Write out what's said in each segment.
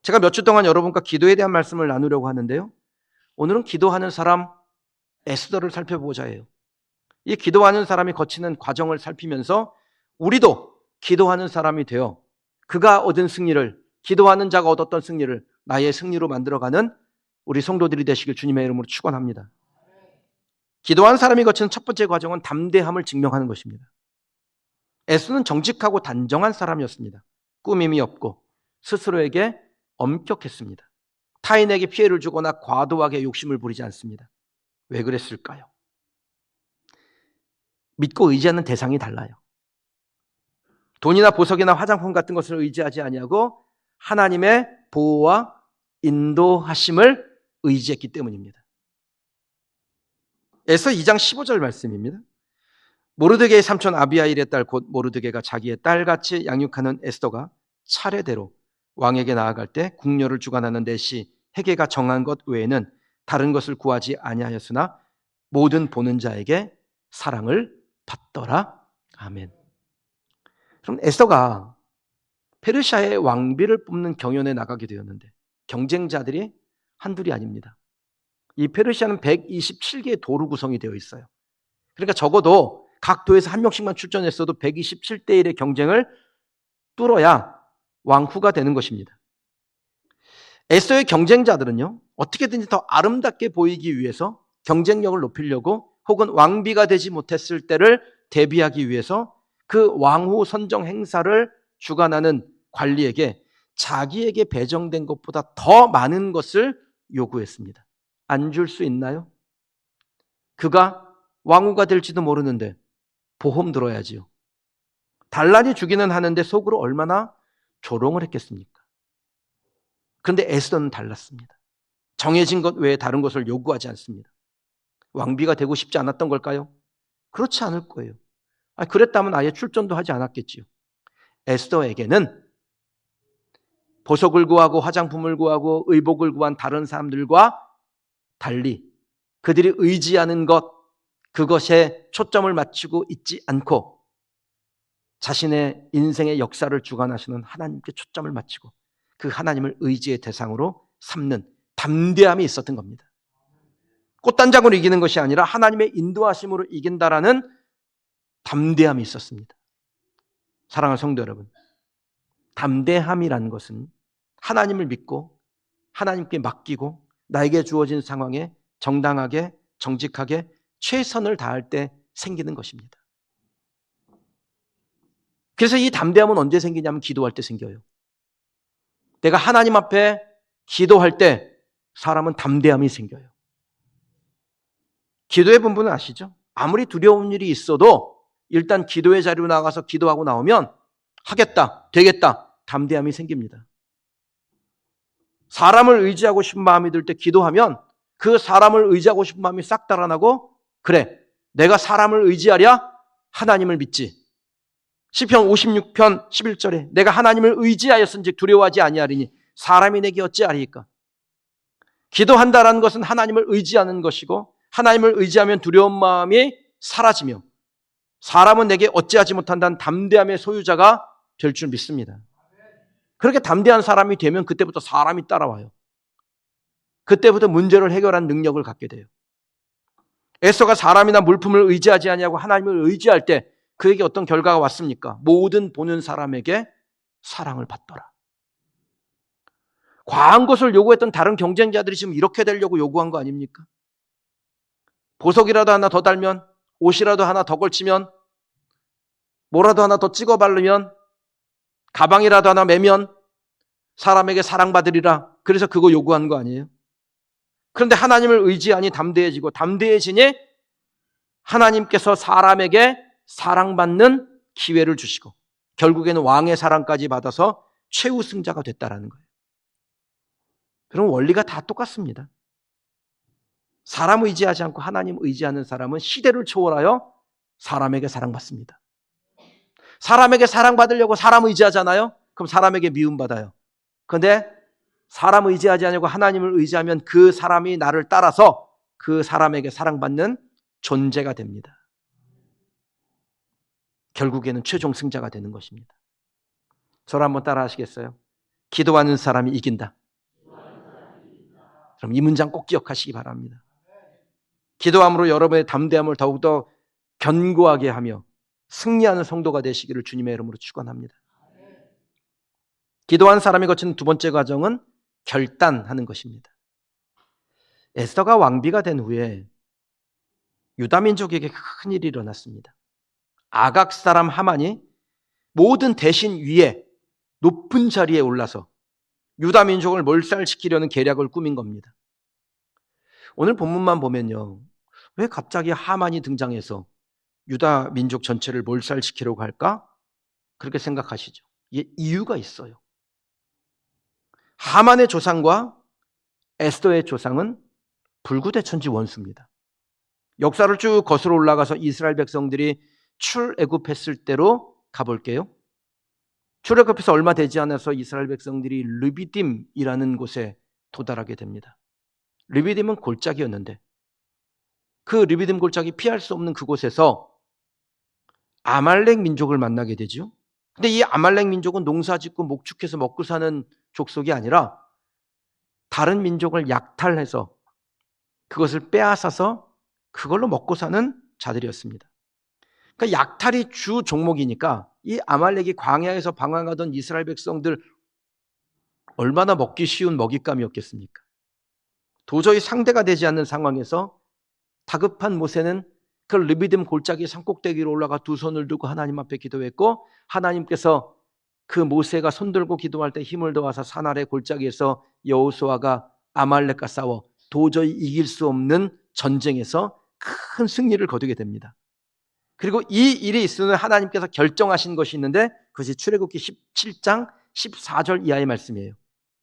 제가 몇 주 동안 여러분과 기도에 대한 말씀을 나누려고 하는데요. 오늘은 기도하는 사람 에스더를 살펴보고자 해요. 이 기도하는 사람이 거치는 과정을 살피면서 우리도 기도하는 사람이 되어 그가 얻은 승리를, 기도하는 자가 얻었던 승리를 나의 승리로 만들어가는 우리 성도들이 되시길 주님의 이름으로 축원합니다. 기도하는 사람이 거치는 첫 번째 과정은 담대함을 증명하는 것입니다. 에스더는 정직하고 단정한 사람이었습니다. 꾸밈이 없고 스스로에게 엄격했습니다. 타인에게 피해를 주거나 과도하게 욕심을 부리지 않습니다. 왜 그랬을까요? 믿고 의지하는 대상이 달라요. 돈이나 보석이나 화장품 같은 것을 의지하지 아니하고 하나님의 보호와 인도하심을 의지했기 때문입니다. 에스더 2장 15절 말씀입니다. 모르드게의 삼촌 아비하일의 딸 곧 모르드게가 자기의 딸같이 양육하는 에스더가 차례대로 왕에게 나아갈 때 궁녀를 주관하는 내시 헤게가 정한 것 외에는 다른 것을 구하지 아니하였으나 모든 보는 자에게 사랑을 받더라. 아멘. 그럼 에스더가 페르시아의 왕비를 뽑는 경연에 나가게 되었는데 경쟁자들이 한둘이 아닙니다. 이 페르시아는 127개의 도로 구성이 되어 있어요. 그러니까 적어도 각 도에서 한 명씩만 출전했어도 127대 1의 경쟁을 뚫어야 왕후가 되는 것입니다. 에스더의 경쟁자들은요, 어떻게든지 더 아름답게 보이기 위해서 경쟁력을 높이려고 혹은 왕비가 되지 못했을 때를 대비하기 위해서 그 왕후 선정 행사를 주관하는 관리에게 자기에게 배정된 것보다 더 많은 것을 요구했습니다. 안 줄 수 있나요? 그가 왕후가 될지도 모르는데 보험 들어야지요. 단란히 주기는 하는데 속으로 얼마나 조롱을 했겠습니까? 그런데 에스더는 달랐습니다. 정해진 것 외에 다른 것을 요구하지 않습니다. 왕비가 되고 싶지 않았던 걸까요? 그렇지 않을 거예요. 그랬다면 아예 출전도 하지 않았겠지요. 에스더에게는 보석을 구하고 화장품을 구하고 의복을 구한 다른 사람들과 달리 그들이 의지하는 것, 그것에 초점을 맞추고 있지 않고 자신의 인생의 역사를 주관하시는 하나님께 초점을 맞추고 그 하나님을 의지의 대상으로 삼는 담대함이 있었던 겁니다. 꽃단장으로 이기는 것이 아니라 하나님의 인도하심으로 이긴다라는 담대함이 있었습니다. 사랑하는 성도 여러분, 담대함이라는 것은 하나님을 믿고 하나님께 맡기고 나에게 주어진 상황에 정당하게 정직하게 최선을 다할 때 생기는 것입니다. 그래서 이 담대함은 언제 생기냐면 기도할 때 생겨요. 내가 하나님 앞에 기도할 때 사람은 담대함이 생겨요. 기도의 본분은 아시죠? 아무리 두려운 일이 있어도 일단 기도의 자리로 나가서 기도하고 나오면 하겠다, 되겠다, 담대함이 생깁니다. 사람을 의지하고 싶은 마음이 들 때 기도하면 그 사람을 의지하고 싶은 마음이 싹 달아나고 그래, 내가 사람을 의지하랴 하나님을 믿지. 시편 56편 11절에 내가 하나님을 의지하였은즉 두려워하지 아니하리니 사람이 내게 어찌하리이까. 기도한다라는 것은 하나님을 의지하는 것이고 하나님을 의지하면 두려운 마음이 사라지며 사람은 내게 어찌하지 못한다는 담대함의 소유자가 될 줄 믿습니다. 그렇게 담대한 사람이 되면 그때부터 사람이 따라와요. 그때부터 문제를 해결한 능력을 갖게 돼요. 에스더가 사람이나 물품을 의지하지 아니하고 하나님을 의지할 때 그에게 어떤 결과가 왔습니까? 모든 보는 사람에게 사랑을 받더라. 과한 것을 요구했던 다른 경쟁자들이 지금 이렇게 되려고 요구한 거 아닙니까? 보석이라도 하나 더 달면, 옷이라도 하나 더 걸치면, 뭐라도 하나 더 찍어 바르면, 가방이라도 하나 매면 사람에게 사랑받으리라. 그래서 그거 요구한 거 아니에요? 그런데 하나님을 의지하니 담대해지고 담대해지니 하나님께서 사람에게 사랑받는 기회를 주시고 결국에는 왕의 사랑까지 받아서 최우승자가 됐다라는 거예요. 그럼 원리가 다 똑같습니다. 사람 의지하지 않고 하나님 의지하는 사람은 시대를 초월하여 사람에게 사랑받습니다. 사람에게 사랑받으려고 사람 의지하잖아요. 그럼 사람에게 미움받아요. 그런데 사람 의지하지 않고 하나님을 의지하면 그 사람이 나를 따라서 그 사람에게 사랑받는 존재가 됩니다. 결국에는 최종 승자가 되는 것입니다. 저를 한번 따라 하시겠어요? 기도하는 사람이 이긴다. 그럼 이 문장 꼭 기억하시기 바랍니다. 기도함으로 여러분의 담대함을 더욱더 견고하게 하며 승리하는 성도가 되시기를 주님의 이름으로 축원합니다. 기도한 사람이 거치는 두 번째 과정은 결단하는 것입니다. 에스더가 왕비가 된 후에 유다 민족에게 큰 일이 일어났습니다. 아각 사람 하만이 모든 대신 위에 높은 자리에 올라서 유다 민족을 몰살시키려는 계략을 꾸민 겁니다. 오늘 본문만 보면요, 왜 갑자기 하만이 등장해서 유다 민족 전체를 몰살시키려고 할까? 그렇게 생각하시죠. 이게 이유가 있어요. 하만의 조상과 에스더의 조상은 불구대천지 원수입니다. 역사를 쭉 거슬러 올라가서 이스라엘 백성들이 출애굽했을 때로 가볼게요. 출애굽해서 얼마 되지 않아서 이스라엘 백성들이 르비딤이라는 곳에 도달하게 됩니다. 르비딤은 골짜기였는데 그 르비딤 골짜기 피할 수 없는 그곳에서 아말렉 민족을 만나게 되죠. 근데 이 아말렉 민족은 농사 짓고 목축해서 먹고 사는 족속이 아니라 다른 민족을 약탈해서 그것을 빼앗아서 그걸로 먹고 사는 자들이었습니다. 그러니까 약탈이 주 종목이니까 이 아말렉이 광야에서 방황하던 이스라엘 백성들 얼마나 먹기 쉬운 먹잇감이었겠습니까? 도저히 상대가 되지 않는 상황에서 다급한 모세는 그 르비딤 골짜기 산꼭대기로 올라가 두 손을 들고 하나님 앞에 기도했고, 하나님께서 그 모세가 손들고 기도할 때 힘을 더하사 산 아래 골짜기에서 여호수아가 아말렉과 싸워 도저히 이길 수 없는 전쟁에서 큰 승리를 거두게 됩니다. 그리고 이 일이 있으면 하나님께서 결정하신 것이 있는데 그것이 출애굽기 17장 14절 이하의 말씀이에요.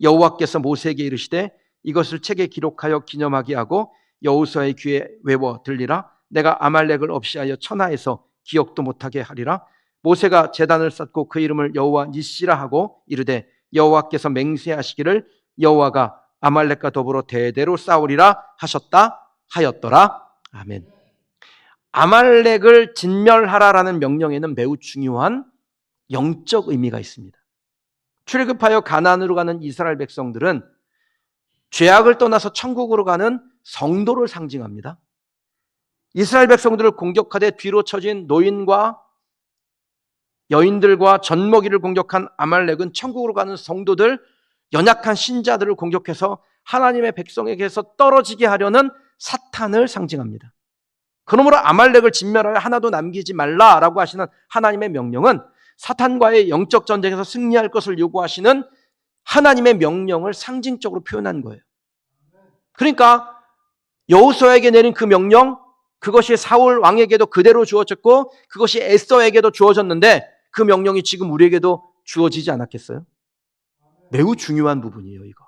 여호와께서 모세에게 이르시되 이것을 책에 기록하여 기념하게 하고 여호수아의 귀에 외워 들리라. 내가 아말렉을 없이 하여 천하에서 기억도 못하게 하리라. 모세가 제단을 쌓고 그 이름을 여호와 니시라 하고 이르되 여호와께서 맹세하시기를 여호와가 아말렉과 더불어 대대로 싸우리라 하였더라. 아멘. 아말렉을 진멸하라라는 명령에는 매우 중요한 영적 의미가 있습니다. 출애굽하여 가나안으로 가는 이스라엘 백성들은 죄악을 떠나서 천국으로 가는 성도를 상징합니다. 이스라엘 백성들을 공격하되 뒤로 처진 노인과 여인들과 젖먹이를 공격한 아말렉은 천국으로 가는 성도들, 연약한 신자들을 공격해서 하나님의 백성에게서 떨어지게 하려는 사탄을 상징합니다. 그러므로 아말렉을 진멸하여 하나도 남기지 말라라고 하시는 하나님의 명령은 사탄과의 영적 전쟁에서 승리할 것을 요구하시는 하나님의 명령을 상징적으로 표현한 거예요. 그러니까 여호수아에게 내린 그 명령, 그것이 사울 왕에게도 그대로 주어졌고 그것이 에스더에게도 주어졌는데 그 명령이 지금 우리에게도 주어지지 않았겠어요? 매우 중요한 부분이에요, 이거.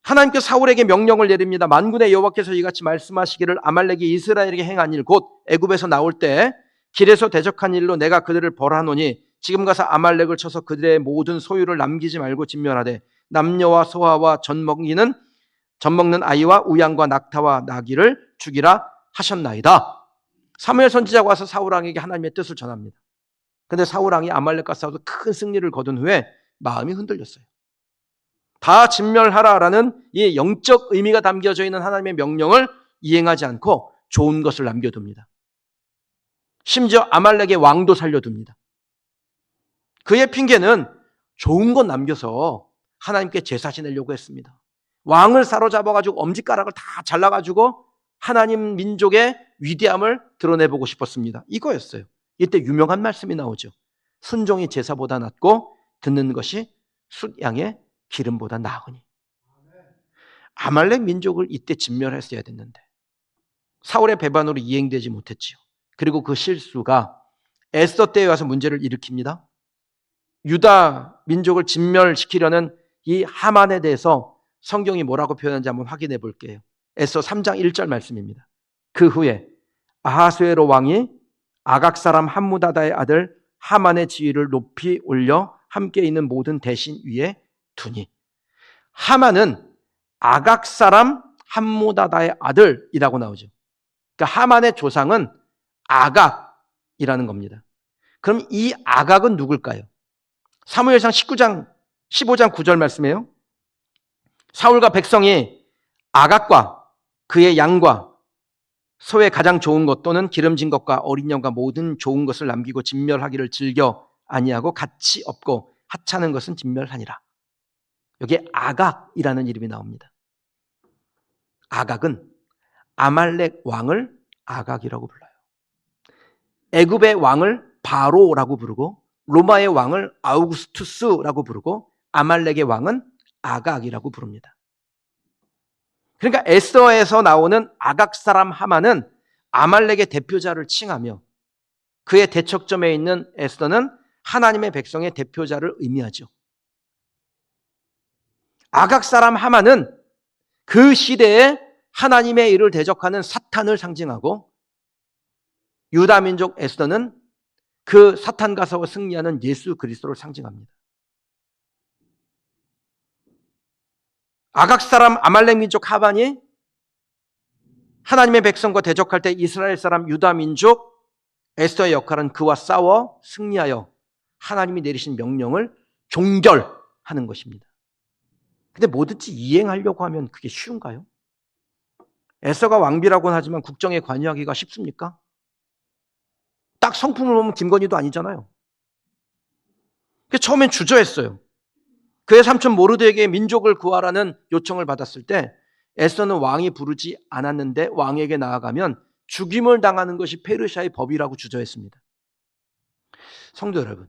하나님께서 사울에게 명령을 내립니다. 만군의 여호와께서 이같이 말씀하시기를 아말렉이 이스라엘에게 행한 일 곧 애굽에서 나올 때 길에서 대적한 일로 내가 그들을 벌하노니 지금 가서 아말렉을 쳐서 그들의 모든 소유를 남기지 말고 진멸하되 남녀와 소아와 젖먹는 아이와 우양과 낙타와 나귀를 죽이라 하셨나이다. 사무엘 선지자가 와서 사울 왕에게 하나님의 뜻을 전합니다. 그런데 사울 왕이 아말렉과 싸워서 큰 승리를 거둔 후에 마음이 흔들렸어요. 다 진멸하라라는 이 영적 의미가 담겨져 있는 하나님의 명령을 이행하지 않고 좋은 것을 남겨둡니다. 심지어 아말렉의 왕도 살려둡니다. 그의 핑계는 좋은 것 남겨서 하나님께 제사 지내려고 했습니다. 왕을 사로잡아가지고 엄지가락을 다 잘라가지고 하나님 민족의 위대함을 드러내보고 싶었습니다. 이거였어요. 이때 유명한 말씀이 나오죠. 순종이 제사보다 낫고 듣는 것이 숫양의 기름보다 나으니. 아말렉 민족을 이때 진멸했어야 됐는데 사울의 배반으로 이행되지 못했지요. 그리고 그 실수가 에스더 때에 와서 문제를 일으킵니다. 유다 민족을 진멸시키려는 이 하만에 대해서 성경이 뭐라고 표현하는지 한번 확인해 볼게요. 에스더 3장 1절 말씀입니다. 그 후에 아하수에로 왕이 아각 사람 함무다다의 아들 하만의 지위를 높이 올려 함께 있는 모든 대신 위에 두니. 하만은 아각 사람 함무다다의 아들이라고 나오죠. 그러니까 하만의 조상은 아각이라는 겁니다. 그럼 이 아각은 누굴까요? 사무엘상 15장 9절 말씀이에요. 사울과 백성이 아각과 그의 양과 소의 가장 좋은 것 또는 기름진 것과 어린 양과 모든 좋은 것을 남기고 진멸하기를 즐겨 아니하고 가치 없고 하찮은 것은 진멸하니라. 여기에 아각이라는 이름이 나옵니다. 아각은 아말렉 왕을 아각이라고 불러요. 애굽의 왕을 바로라고 부르고 로마의 왕을 아우구스투스라고 부르고 아말렉의 왕은 아각이라고 부릅니다. 그러니까 에스더에서 나오는 아각 사람 하만은 아말렉의 대표자를 칭하며 그의 대척점에 있는 에스더는 하나님의 백성의 대표자를 의미하죠. 아각 사람 하만은 그 시대에 하나님의 일을 대적하는 사탄을 상징하고 유다 민족 에스더는 그 사탄과 싸워 승리하는 예수 그리스도를 상징합니다. 아각 사람 아말렉 민족 하만이 하나님의 백성과 대적할 때 이스라엘 사람 유다 민족 에스더의 역할은 그와 싸워 승리하여 하나님이 내리신 명령을 종결하는 것입니다. 근데 뭐든지 이행하려고 하면 그게 쉬운가요? 에스더가 왕비라고는 하지만 국정에 관여하기가 쉽습니까? 딱 성품을 보면 김건희도 아니잖아요. 처음엔 주저했어요. 그의 삼촌 모르드에게 민족을 구하라는 요청을 받았을 때 에스더는 왕이 부르지 않았는데 왕에게 나아가면 죽임을 당하는 것이 페르시아의 법이라고 주저했습니다. 성도 여러분,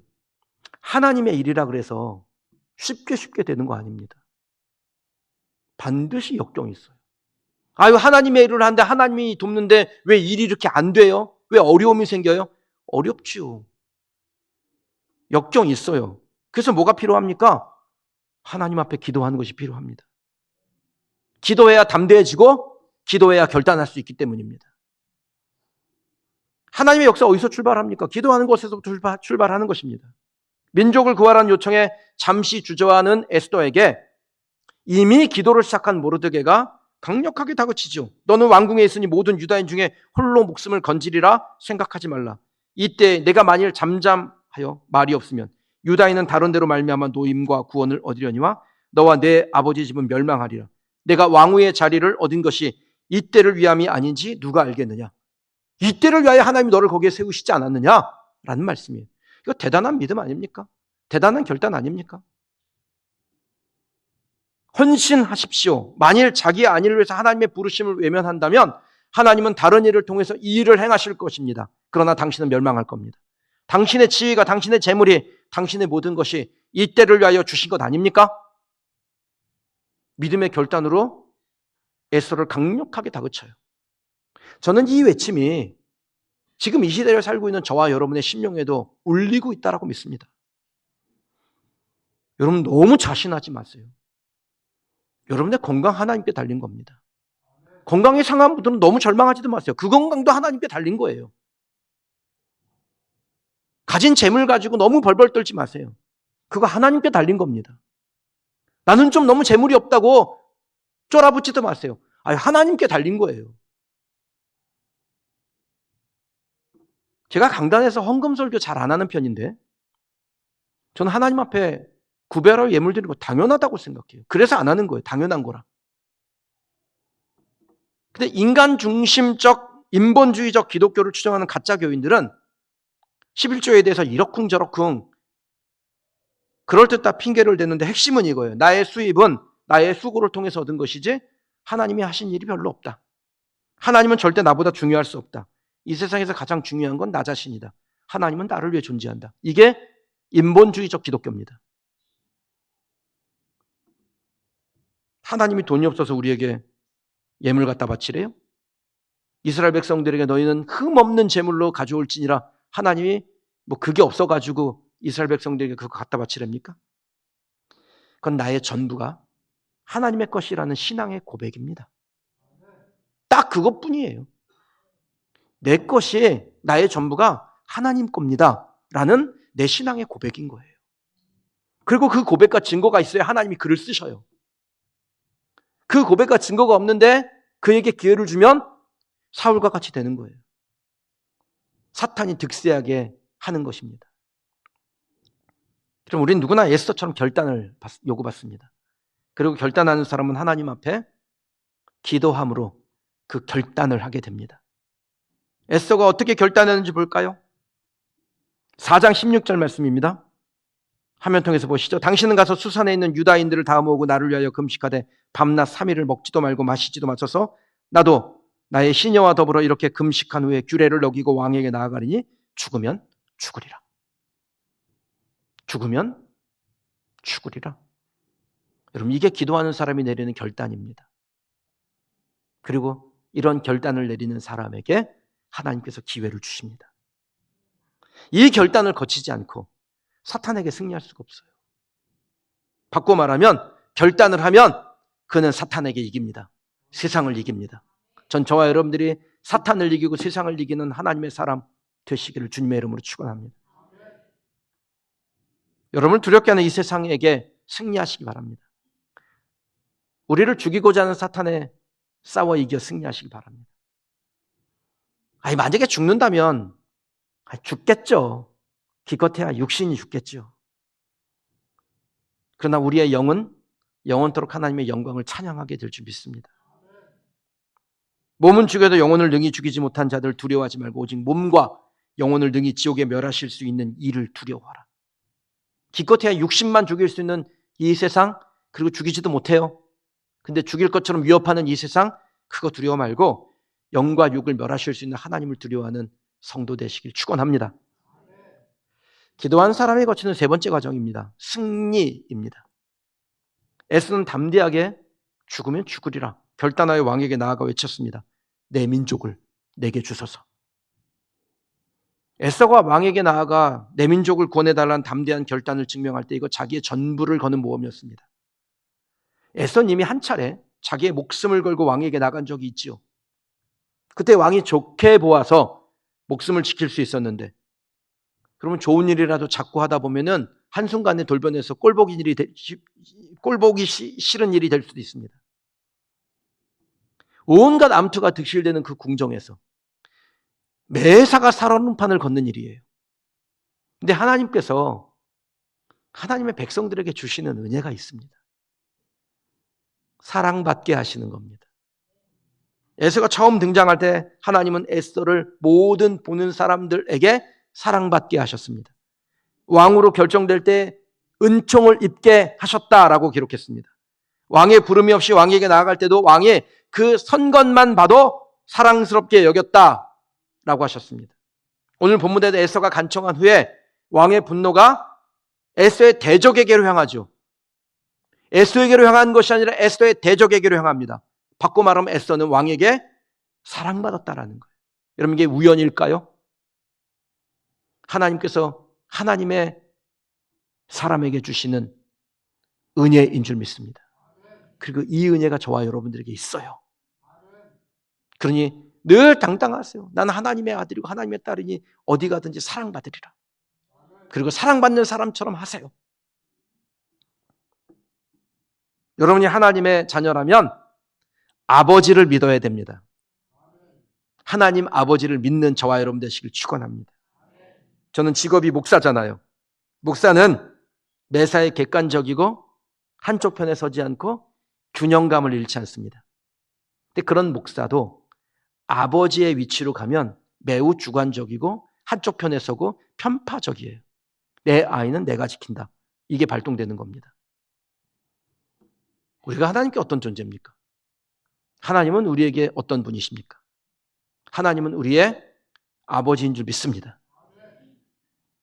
하나님의 일이라 그래서 쉽게 되는 거 아닙니다. 반드시 역경이 있어요. 아유, 하나님의 일을 하는데 하나님이 돕는데 왜 일이 이렇게 안 돼요? 왜 어려움이 생겨요? 어렵지요. 역경이 있어요. 그래서 뭐가 필요합니까? 하나님 앞에 기도하는 것이 필요합니다. 기도해야 담대해지고 기도해야 결단할 수 있기 때문입니다. 하나님의 역사 어디서 출발합니까? 기도하는 곳에서부터 출발하는 것입니다. 민족을 구하라는 요청에 잠시 주저하는 에스더에게 이미 기도를 시작한 모르드게가 강력하게 다그치죠. 너는 왕궁에 있으니 모든 유다인 중에 홀로 목숨을 건지리라 생각하지 말라. 이때 내가 만일 잠잠하여 말이 없으면 유다인은 다른 데로 말미암아 노임과 구원을 얻으려니와 너와 내 아버지 집은 멸망하리라. 내가 왕후의 자리를 얻은 것이 이때를 위함이 아닌지 누가 알겠느냐. 이때를 위하여 하나님이 너를 거기에 세우시지 않았느냐라는 말씀이에요. 이거 대단한 믿음 아닙니까? 대단한 결단 아닙니까? 헌신하십시오. 만일 자기의 안위를 위해서 하나님의 부르심을 외면한다면 하나님은 다른 일을 통해서 이 일을 행하실 것입니다. 그러나 당신은 멸망할 겁니다. 당신의 지위가, 당신의 재물이, 당신의 모든 것이 이때를 위하여 주신 것 아닙니까? 믿음의 결단으로 에스더를 강력하게 다그쳐요. 저는 이 외침이 지금 이 시대를 살고 있는 저와 여러분의 심령에도 울리고 있다고 믿습니다. 여러분 너무 자신하지 마세요. 여러분의 건강 하나님께 달린 겁니다. 건강이 상한 분들은 너무 절망하지도 마세요. 그 건강도 하나님께 달린 거예요. 가진 재물 가지고 너무 벌벌 떨지 마세요. 그거 하나님께 달린 겁니다. 나는 좀 너무 재물이 없다고 쫄아붙지도 마세요. 하나님께 달린 거예요. 제가 강단에서 헌금 설교 잘 안 하는 편인데 저는 하나님 앞에 구별할 예물 드리는 거 당연하다고 생각해요. 그래서 안 하는 거예요. 당연한 거라. 근데 인간 중심적 인본주의적 기독교를 추정하는 가짜 교인들은 11조에 대해서 이러쿵저러쿵 그럴듯한 핑계를 대는데 핵심은 이거예요. 나의 수입은 나의 수고를 통해서 얻은 것이지 하나님이 하신 일이 별로 없다. 하나님은 절대 나보다 중요할 수 없다. 이 세상에서 가장 중요한 건 나 자신이다. 하나님은 나를 위해 존재한다. 이게 인본주의적 기독교입니다. 하나님이 돈이 없어서 우리에게 예물 갖다 바치래요? 이스라엘 백성들에게 너희는 흠없는 제물로 가져올지니라. 하나님이 그게 없어가지고 이스라엘 백성들에게 그거 갖다 바치랍니까? 그건 나의 전부가 하나님의 것이라는 신앙의 고백입니다. 딱 그것뿐이에요. 내 것이 나의 전부가 하나님 겁니다 라는 내 신앙의 고백인 거예요. 그리고 그 고백과 증거가 있어야 하나님이 글을 쓰셔요. 그 고백과 증거가 없는데 그에게 기회를 주면 사울과 같이 되는 거예요. 사탄이 득세하게 하는 것입니다. 그럼 우린 누구나 에스더처럼 결단을 요구받습니다. 그리고 결단하는 사람은 하나님 앞에 기도함으로 그 결단을 하게 됩니다. 에스더가 어떻게 결단했는지 볼까요? 4장 16절 말씀입니다. 화면 통해서 보시죠. 당신은 가서 수산에 있는 유다인들을 다 모으고 나를 위하여 금식하되 밤낮 3일을 먹지도 말고 마시지도 마셔서 나도 나의 시녀와 더불어 이렇게 금식한 후에 규례를 어기고 왕에게 나아가리니 죽으면 죽으리라. 죽으면 죽으리라. 여러분, 이게 기도하는 사람이 내리는 결단입니다. 그리고 이런 결단을 내리는 사람에게 하나님께서 기회를 주십니다. 이 결단을 거치지 않고 사탄에게 승리할 수가 없어요. 바꿔 말하면 결단을 하면 그는 사탄에게 이깁니다. 세상을 이깁니다. 전 저와 여러분들이 사탄을 이기고 세상을 이기는 하나님의 사람 되시기를 주님의 이름으로 축원합니다. 여러분을 두렵게 하는 이 세상에게 승리하시기 바랍니다. 우리를 죽이고자 하는 사탄에 싸워 이겨 승리하시기 바랍니다. 만약에 죽는다면 죽겠죠. 기껏해야 육신이 죽겠죠. 그러나 우리의 영은 영원토록 하나님의 영광을 찬양하게 될 줄 믿습니다. 몸은 죽여도 영혼을 능히 죽이지 못한 자들 두려워하지 말고 오직 몸과 영혼을 능히 지옥에 멸하실 수 있는 이를 두려워하라. 기껏해야 육신만 죽일 수 있는 이 세상, 그리고 죽이지도 못해요. 근데 죽일 것처럼 위협하는 이 세상, 그거 두려워 말고 영과 육을 멸하실 수 있는 하나님을 두려워하는 성도 되시길 축원합니다. 기도한 사람이 거치는 세 번째 과정입니다. 승리입니다. 에스더는 담대하게 죽으면 죽으리라 결단하여 왕에게 나아가 외쳤습니다. 내 민족을 내게 주소서. 에스더가 왕에게 나아가 내 민족을 구원해달라는 담대한 결단을 증명할 때 이거 자기의 전부를 거는 모험이었습니다. 에스더는 이미 한 차례 자기의 목숨을 걸고 왕에게 나간 적이 있지요. 그때 왕이 좋게 보아서 목숨을 지킬 수 있었는데, 그러면 좋은 일이라도 자꾸 하다 보면은 한순간에 돌변해서 꼴보기 싫은 일이 될 수도 있습니다. 온갖 암투가 득실되는 그 궁정에서 매사가 살얼음판을 걷는 일이에요. 근데 하나님께서 하나님의 백성들에게 주시는 은혜가 있습니다. 사랑받게 하시는 겁니다. 에스더가 처음 등장할 때 하나님은 에스더를 모든 보는 사람들에게 사랑받게 하셨습니다. 왕으로 결정될 때 은총을 입게 하셨다라고 기록했습니다. 왕의 부름이 없이 왕에게 나아갈 때도 왕이 그 선것만 봐도 사랑스럽게 여겼다라고 하셨습니다. 오늘 본문에도 에스더가 간청한 후에 왕의 분노가 에스더의 대적에게로 향하죠. 에스더에게로 향한 것이 아니라 에스더의 대적에게로 향합니다. 바꿔 말하면 에스더는 왕에게 사랑받았다라는 거예요. 여러분, 이게 우연일까요? 하나님께서 하나님의 사람에게 주시는 은혜인 줄 믿습니다. 그리고 이 은혜가 저와 여러분들에게 있어요. 그러니 늘 당당하세요. 나는 하나님의 아들이고 하나님의 딸이니 어디 가든지 사랑받으리라. 그리고 사랑받는 사람처럼 하세요. 여러분이 하나님의 자녀라면 아버지를 믿어야 됩니다. 하나님 아버지를 믿는 저와 여러분 되시길 축원합니다. 저는 직업이 목사잖아요. 목사는 매사에 객관적이고 한쪽 편에 서지 않고 균형감을 잃지 않습니다. 근데 그런 목사도 아버지의 위치로 가면 매우 주관적이고 한쪽 편에 서고 편파적이에요. 내 아이는 내가 지킨다. 이게 발동되는 겁니다. 우리가 하나님께 어떤 존재입니까? 하나님은 우리에게 어떤 분이십니까? 하나님은 우리의 아버지인 줄 믿습니다.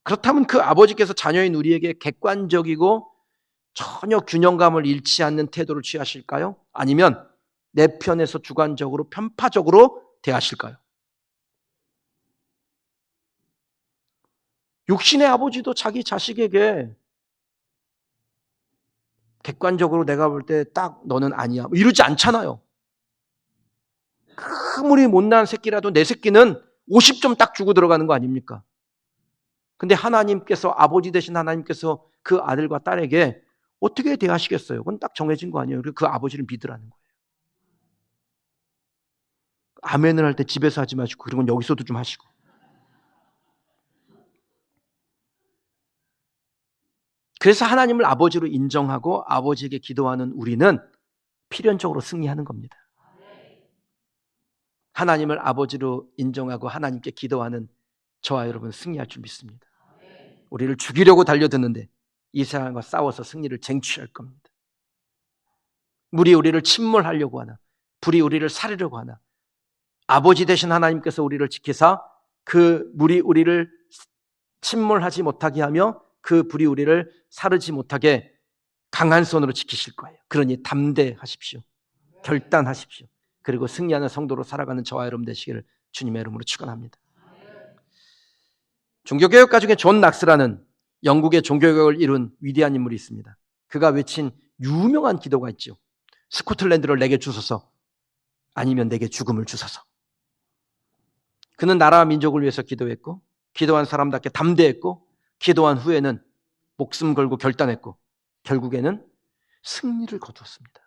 그렇다면 그 아버지께서 자녀인 우리에게 객관적이고 전혀 균형감을 잃지 않는 태도를 취하실까요? 아니면 내 편에서 주관적으로 편파적으로 대하실까요? 육신의 아버지도 자기 자식에게 객관적으로 내가 볼 때 딱 너는 아니야 이러지 않잖아요. 아무리 못난 새끼라도 내 새끼는 50점 딱 주고 들어가는 거 아닙니까? 근데 하나님께서, 아버지 되신 하나님께서 그 아들과 딸에게 어떻게 대하시겠어요? 그건 딱 정해진 거 아니에요. 그 아버지를 믿으라는 거예요. 아멘을 할 때 집에서 하지 마시고, 그리고 여기서도 좀 하시고. 그래서 하나님을 아버지로 인정하고 아버지에게 기도하는 우리는 필연적으로 승리하는 겁니다. 하나님을 아버지로 인정하고 하나님께 기도하는 저와 여러분 승리할 줄 믿습니다. 우리를 죽이려고 달려드는데 이 세상과 싸워서 승리를 쟁취할 겁니다. 물이 우리를 침몰하려고 하나, 불이 우리를 사르려고 하나, 아버지 되신 하나님께서 우리를 지키사 그 물이 우리를 침몰하지 못하게 하며 그 불이 우리를 사르지 못하게 강한 손으로 지키실 거예요. 그러니 담대하십시오. 결단하십시오. 그리고 승리하는 성도로 살아가는 저와 여러분 되시기를 주님의 이름으로 축원합니다. 종교개혁가 중에 존 낙스라는 영국의 종교개혁을 이룬 위대한 인물이 있습니다. 그가 외친 유명한 기도가 있죠. 스코틀랜드를 내게 주소서, 아니면 내게 죽음을 주소서. 그는 나라와 민족을 위해서 기도했고, 기도한 사람답게 담대했고, 기도한 후에는 목숨 걸고 결단했고, 결국에는 승리를 거두었습니다.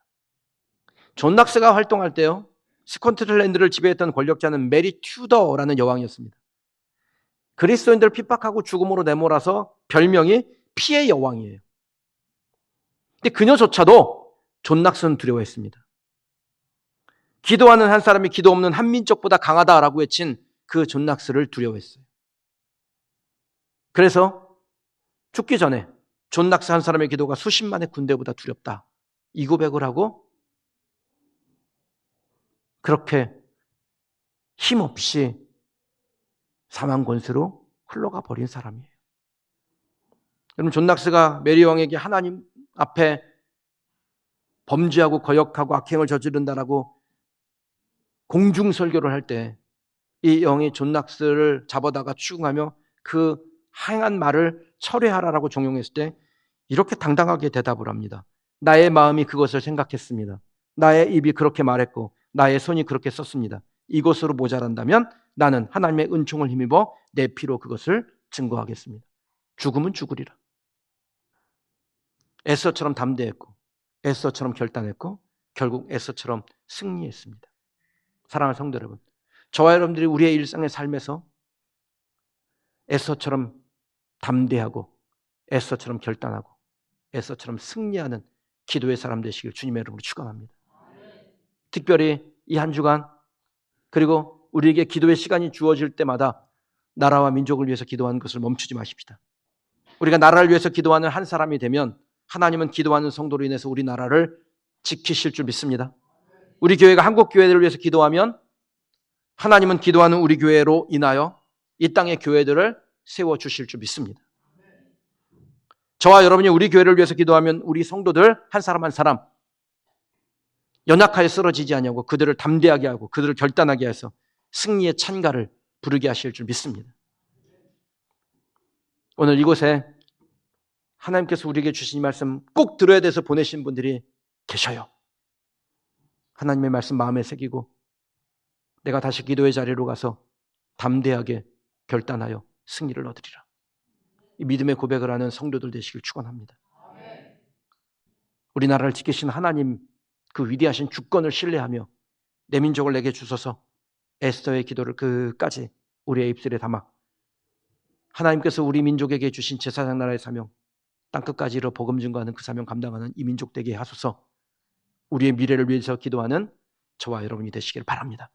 존 낙스가 활동할 때요, 스코틀랜드를 지배했던 권력자는 메리 튜더라는 여왕이었습니다. 그리스도인들을 핍박하고 죽음으로 내몰아서 별명이 피의 여왕이에요. 근데 그녀조차도 존 낙스는 두려워했습니다. 기도하는 한 사람이 기도 없는 한 민족보다 강하다라고 외친 그 존 낙스를 두려워했어요. 그래서 죽기 전에 존 낙스 한 사람의 기도가 수십만의 군대보다 두렵다, 이 고백을 하고 그렇게 힘없이 사망 권세로 흘러가 버린 사람이에요. 여러분, 존 낙스가 메리 왕에게 하나님 앞에 범죄하고 거역하고 악행을 저지른다라고 공중설교를 할 때 이 영이 존 낙스를 잡아다가 추궁하며 그 행한 말을 철회하라라고 종용했을 때 이렇게 당당하게 대답을 합니다. 나의 마음이 그것을 생각했습니다. 나의 입이 그렇게 말했고 나의 손이 그렇게 썼습니다. 이것으로 모자란다면 나는 하나님의 은총을 힘입어 내 피로 그것을 증거하겠습니다. 죽음은 죽으리라. 에스더처럼 담대했고 에스더처럼 결단했고 결국 에스더처럼 승리했습니다. 사랑하는 성도 여러분, 저와 여러분들이 우리의 일상의 삶에서 에스더처럼 담대하고 에스더처럼 결단하고 에스더처럼 승리하는 기도의 사람 되시길 주님의 이름으로 축원합니다. 특별히 이 한 주간 그리고 우리에게 기도의 시간이 주어질 때마다 나라와 민족을 위해서 기도하는 것을 멈추지 마십시다. 우리가 나라를 위해서 기도하는 한 사람이 되면 하나님은 기도하는 성도로 인해서 우리 나라를 지키실 줄 믿습니다. 우리 교회가 한국 교회들을 위해서 기도하면 하나님은 기도하는 우리 교회로 인하여 이 땅의 교회들을 세워주실 줄 믿습니다. 저와 여러분이 우리 교회를 위해서 기도하면 우리 성도들 한 사람 한 사람 연약하여 쓰러지지 않냐고 그들을 담대하게 하고 그들을 결단하게 해서 승리의 찬가를 부르게 하실 줄 믿습니다. 오늘 이곳에 하나님께서 우리에게 주신 이 말씀 꼭 들어야 돼서 보내신 분들이 계셔요. 하나님의 말씀 마음에 새기고 내가 다시 기도의 자리로 가서 담대하게 결단하여 승리를 얻으리라. 이 믿음의 고백을 하는 성도들 되시길 축원합니다. 우리나라를 지키신 하나님 그 위대하신 주권을 신뢰하며 내 민족을 내게 주소서 에스더의 기도를 끝까지 우리의 입술에 담아 하나님께서 우리 민족에게 주신 제사장 나라의 사명 땅끝까지 이뤄 복음 증거하는 그 사명 감당하는 이 민족 되게 하소서. 우리의 미래를 위해서 기도하는 저와 여러분이 되시길 바랍니다.